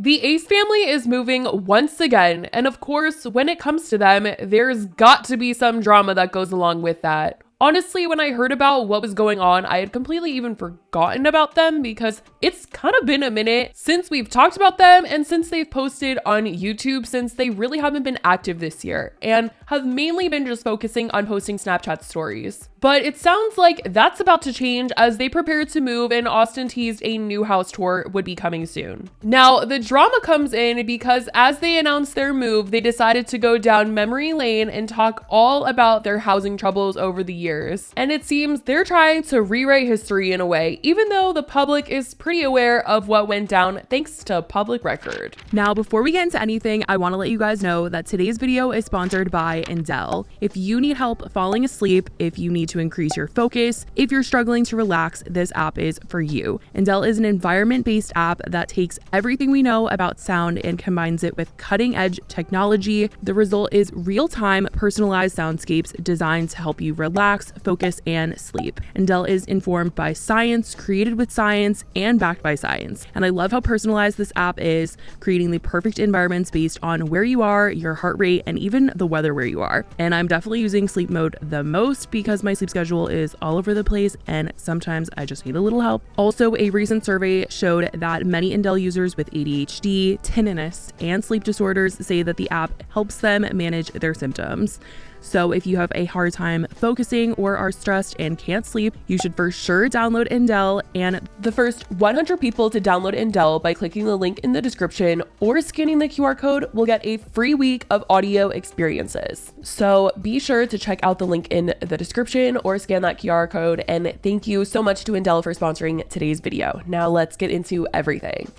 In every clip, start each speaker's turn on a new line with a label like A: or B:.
A: The Ace family is moving once again, and of course, when it comes to them, there's got to be some drama that goes along with that. Honestly, when I heard about what was going on, I had completely even forgotten about them because it's kind of been a minute since we've talked about them and since they've posted on YouTube, since they really haven't been active this year and have mainly been just focusing on posting Snapchat stories. But it sounds like that's about to change as they prepare to move, and Austin teased a new house tour would be coming soon. Now, the drama comes in because as they announced their move, they decided to go down memory lane and talk all about their housing troubles over the years. And it seems they're trying to rewrite history in a way, even though the public is pretty aware of what went down thanks to public record.
B: Now, before we get into anything, I want to let you guys know that today's video is sponsored by Endel. If you need help falling asleep, if you need to increase your focus, if you're struggling to relax, this app is for you. Endel is an environment-based app that takes everything we know about sound and combines it with cutting-edge technology. The result is real-time, personalized soundscapes designed to help you relax, focus, and sleep. Endel is informed by science, created with science, and backed by science. And I love how personalized this app is, creating the perfect environments based on where you are, your heart rate, and even the weather where you are. And I'm definitely using sleep mode the most because my sleep schedule is all over the place and sometimes I just need a little help. Also, a recent survey showed that many Endel users with ADHD, tinnitus, and sleep disorders say that the app helps them manage their symptoms. So if you have a hard time focusing or are stressed and can't sleep, you should for sure download Endel. And
A: the first 100 people to download Endel by clicking the link in the description or scanning the QR code will get a free week of audio experiences. So be sure to check out the link in the description or scan that QR code. And thank you so much to Endel for sponsoring today's video. Now let's get into everything.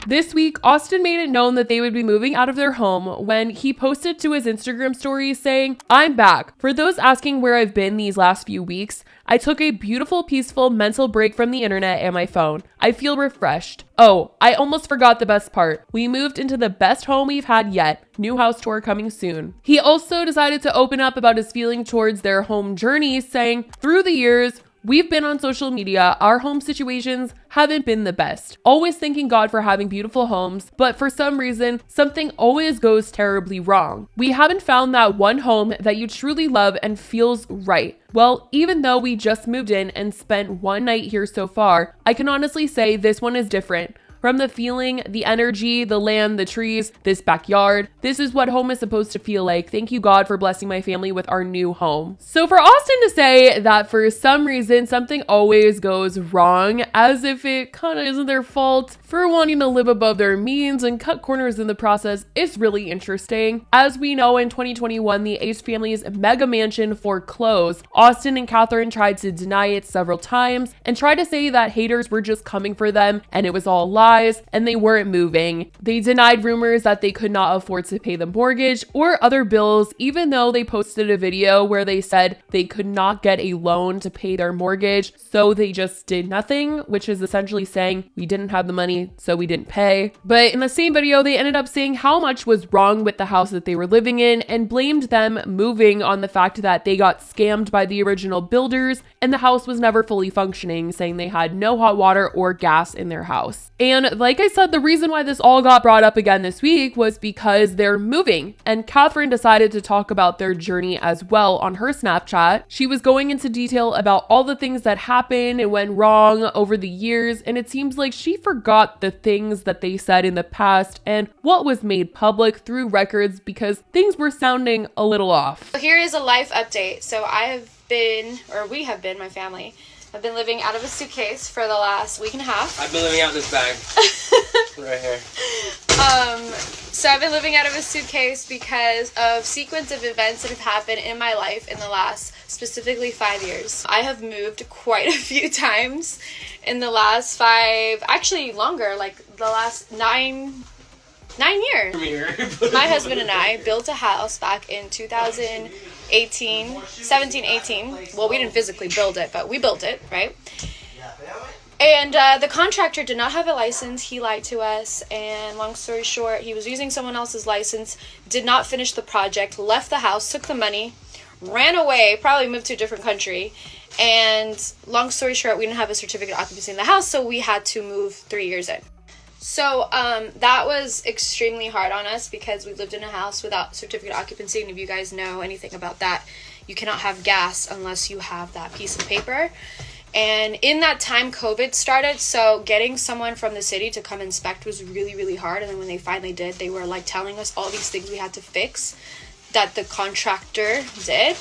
A: This week, Austin made it known that they would be moving out of their home when he posted to his Instagram story saying, "I'm back. For those asking where I've been these last few weeks, I took a beautiful, peaceful mental break from the internet and my phone. I feel refreshed. Oh, I almost forgot the best part. We moved into the best home we've had yet. New house tour coming soon." He also decided to open up about his feeling towards their home journey, saying, "Through the years, we've been on social media. Our home situations haven't been the best. Always thanking God for having beautiful homes, but for some reason, something always goes terribly wrong. We haven't found that one home that you truly love and feels right. Well, even though we just moved in and spent one night here so far, I can honestly say this one is different. From the feeling, the energy, the land, the trees, this backyard. This is what home is supposed to feel like. Thank you, God, for blessing my family with our new home." So for Austin to say that for some reason something always goes wrong, as if it kind of isn't their fault for wanting to live above their means and cut corners in the process, is really interesting. As we know, in 2021, the Ace family's mega mansion foreclosed. Austin and Catherine tried to deny it several times and tried to say that haters were just coming for them and it was all lies and they weren't moving. They denied rumors that they could not afford to pay the mortgage or other bills, even though they posted a video where they said they could not get a loan to pay their mortgage, so they just did nothing, which is essentially saying we didn't have the money, so we didn't pay. But in the same video, they ended up saying how much was wrong with the house that they were living in and blamed them moving on the fact that they got scammed by the original builders and the house was never fully functioning, saying they had no hot water or gas in their house. And like I said, the reason why this all got brought up again this week was because they're moving, and Catherine decided to talk about their journey as well on her Snapchat. She was going into detail about all the things that happened and went wrong over the years, and it seems like she forgot the things that they said in the past and what was made public through records because things were sounding a little off.
C: Here is a life update. So we have been, my family, I've been living out of a suitcase for the last week and a half.
D: I've been living out this bag. Right here.
C: So I've been living out of a suitcase because of sequence of events that have happened in my life in the last specifically 5 years. I have moved quite a few times in the last 5, actually longer, like the last 9 years. My husband and I built a house back in 17, 18. Well, we didn't physically build it, but we built it, right? And the contractor did not have a license. He lied to us, and long story short, he was using someone else's license, did not finish the project, left the house, took the money, ran away, probably moved to a different country, and long story short, we didn't have a certificate of occupancy in the house, so we had to move 3 years in. So that was extremely hard on us because we lived in a house without certificate of occupancy, and if you guys know anything about that, you cannot have gas unless you have that piece of paper. And in that time, COVID started, so getting someone from the city to come inspect was really, really hard. And then when they finally did, they were like telling us all these things we had to fix that the contractor did,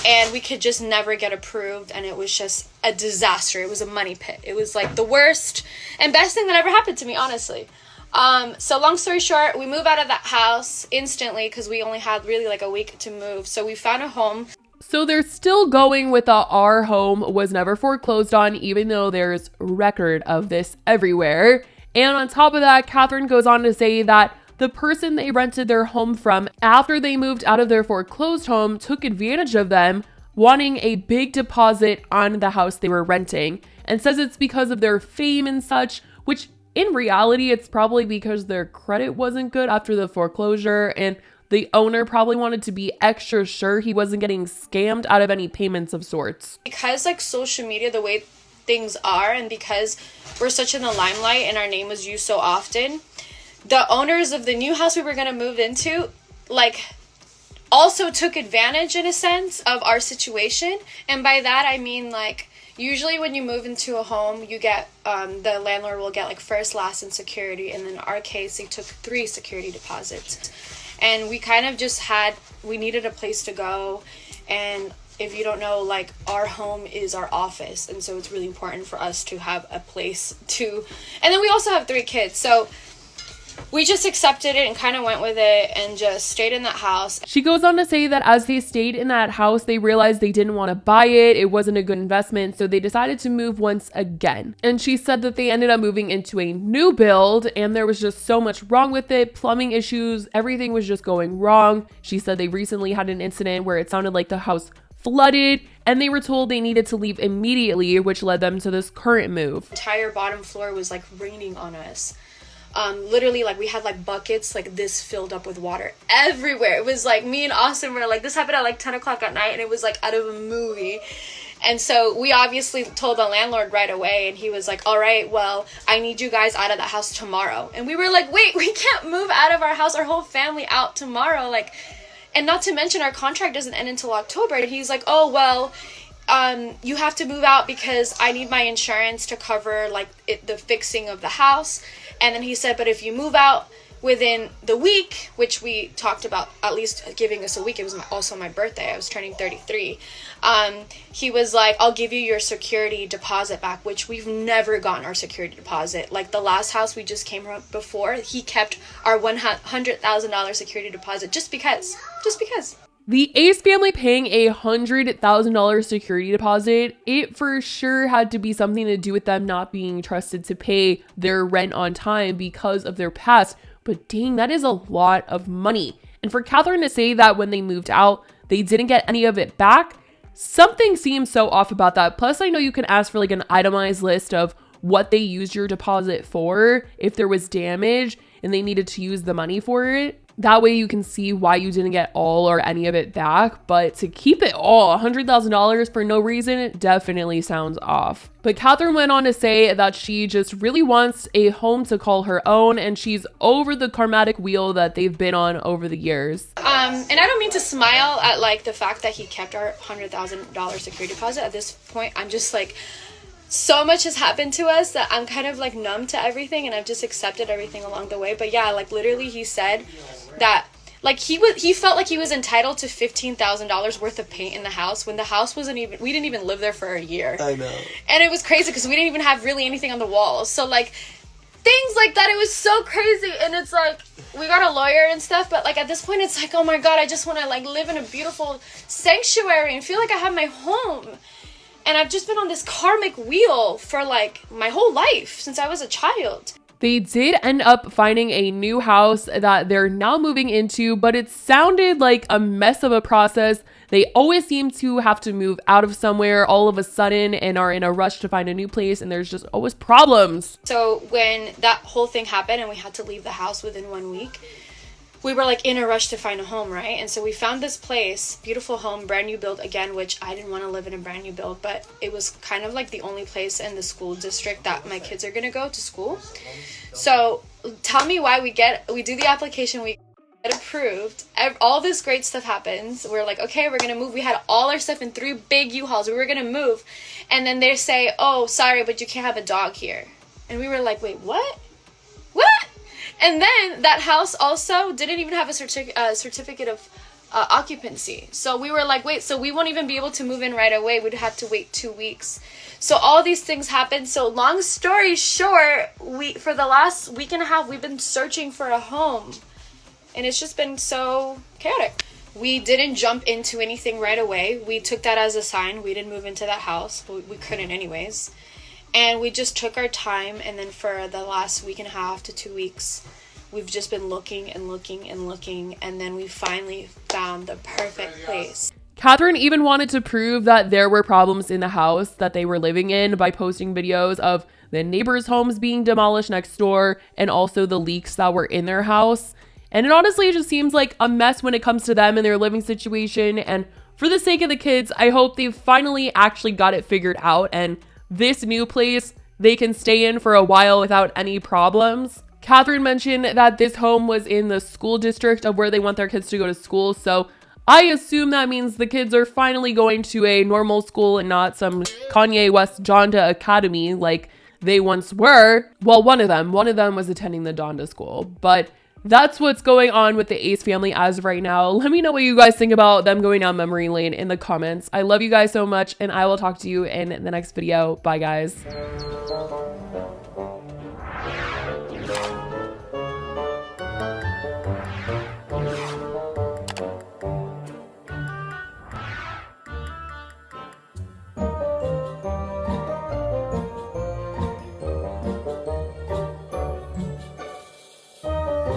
C: and we could just never get approved, and it was just a disaster. It was a money pit. It was like the worst and best thing that ever happened to me, honestly. So long story short, we moved out of that house instantly because we only had really like a week to move. So we found a home.
A: So they're still going with the our home was never foreclosed on, even though there's record of this everywhere. And on top of that, Catherine goes on to say that the person they rented their home from after they moved out of their foreclosed home took advantage of them, wanting a big deposit on the house they were renting, and says it's because of their fame and such, which in reality, it's probably because their credit wasn't good after the foreclosure, and the owner probably wanted to be extra sure he wasn't getting scammed out of any payments of sorts.
C: Because like social media, the way things are, and because we're such in the limelight and our name was used so often, the owners of the new house we were going to move into, like, also took advantage in a sense of our situation. And by that, I mean, like, usually when you move into a home, you get, the landlord will get like first, last, and security. And in our case, they took 3 security deposits. And we kind of just we needed a place to go. And if you don't know, like, our home is our office. And so it's really important for us to have a place to, and then we also have 3 kids. So we just accepted it and kind of went with it and just stayed in that house.
A: She goes on to say that as they stayed in that house, they realized they didn't want to buy it. It wasn't a good investment, so they decided to move once again. And she said that they ended up moving into a new build, and there was just so much wrong with it. Plumbing issues, everything was just going wrong. She said they recently had an incident where it sounded like the house flooded, and they were told they needed to leave immediately, which led them to this current move.
C: The entire bottom floor was like raining on us. Literally, like, we had like buckets like this filled up with water everywhere. It was like me and Austin were like, this happened at like 10 o'clock at night, and it was like out of a movie. And so we obviously told the landlord right away, and he was like, all right, well, I need you guys out of the house tomorrow. And we were like, wait, we can't move out of our house, our whole family out tomorrow, like, and not to mention our contract doesn't end until October. And he's like, oh, well, you have to move out because I need my insurance to cover like the fixing of the house. And then he said, but if you move out within the week, which we talked about at least giving us a week, it was also my birthday, I was turning 33. He was like, I'll give you your security deposit back, which we've never gotten our security deposit. Like the last house we just came from before, he kept our $100,000 security deposit just because.
A: The Ace family paying $100,000 security deposit, it for sure had to be something to do with them not being trusted to pay their rent on time because of their past. But dang, that is a lot of money. And for Catherine to say that when they moved out, they didn't get any of it back, something seems so off about that. Plus, I know you can ask for like an itemized list of what they used your deposit for if there was damage and they needed to use the money for it. That way you can see why you didn't get all or any of it back. But to keep it all, $100,000 for no reason, it definitely sounds off. But Catherine went on to say that she just really wants a home to call her own, and she's over the karmatic wheel that they've been on over the years.
C: And I don't mean to smile at like the fact that he kept our $100,000 security deposit. At this point, I'm just like, so much has happened to us that I'm kind of like numb to everything, and I've just accepted everything along the way. But yeah, like literally he said that like he felt like he was entitled to $15,000 worth of paint in the house when the house we didn't even live there for a year.
D: I know.
C: And it was crazy because we didn't even have really anything on the walls. So like things like that, it was so crazy. And it's like, we got a lawyer and stuff, but like at this point it's like, oh my God, I just want to like live in a beautiful sanctuary and feel like I have my home. And I've just been on this karmic wheel for like my whole life since I was a child.
A: They did end up finding a new house that they're now moving into, but it sounded like a mess of a process. They always seem to have to move out of somewhere all of a sudden and are in a rush to find a new place, and there's just always problems.
C: So when that whole thing happened and we had to leave the house within 1 week, we were like in a rush to find a home, right? And so we found this place, beautiful home, brand new build again, which I didn't want to live in a brand new build, but it was kind of like the only place in the school district that my kids are gonna go to school. So tell me why we do the application, we get approved, all this great stuff happens. We're like, okay, we're gonna move. We had all our stuff in 3 big U-Hauls. We were gonna move, and then they say, oh, sorry, but you can't have a dog here. And we were like, wait, what? And then that house also didn't even have a certificate of occupancy. So we were like, wait, so we won't even be able to move in right away. We'd have to wait 2 weeks. So all these things happened. So long story short, for the last week and a half, we've been searching for a home. And it's just been so chaotic. We didn't jump into anything right away. We took that as a sign. We didn't move into that house. We couldn't anyways. And we just took our time, and then for the last week and a half to 2 weeks, we've just been looking and looking and looking, and then we finally found the perfect place.
A: Catherine even wanted to prove that there were problems in the house that they were living in by posting videos of the neighbors' homes being demolished next door and also the leaks that were in their house. And it honestly just seems like a mess when it comes to them and their living situation. And for the sake of the kids, I hope they finally actually got it figured out, and this new place they can stay in for a while without any problems. Catherine mentioned that this home was in the school district of where they want their kids to go to school. So I assume that means the kids are finally going to a normal school and not some Kanye West Donda Academy like they once were. Well, one of them was attending the Donda school, but that's what's going on with the Ace family as of right now. Let me know what you guys think about them going down memory lane in the comments. I love you guys so much, and I will talk to you in the next video. Bye, guys.